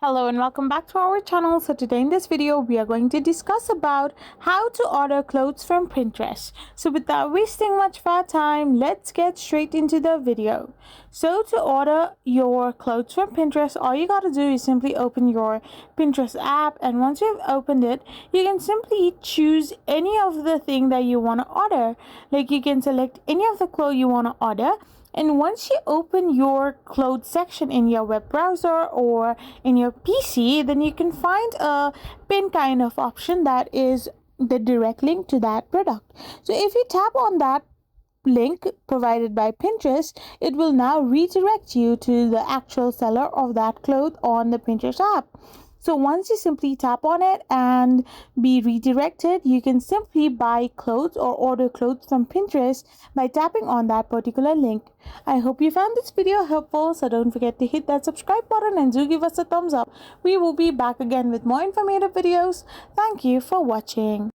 Hello and welcome back to our channel. So today in this video we are going to discuss about how to order clothes from Pinterest. So without wasting much of our time, let's get straight into the video. So to order your clothes from Pinterest, all you gotta do is simply open your Pinterest app, and once you've opened it, you can simply choose any of the thing that you want to order. Like you can select any of the clothes you want to order. And once you open your clothes section in your web browser or in your PC, then you can find a pin kind of option that is the direct link to that product. So if you tap on that link provided by Pinterest, it will now redirect you to the actual seller of that cloth on the Pinterest app. So once you simply tap on it and be redirected, you can simply buy clothes or order clothes from Pinterest by tapping on that particular link. I hope you found this video helpful, so don't forget to hit that subscribe button and do give us a thumbs up. We will be back again with more informative videos. Thank you for watching.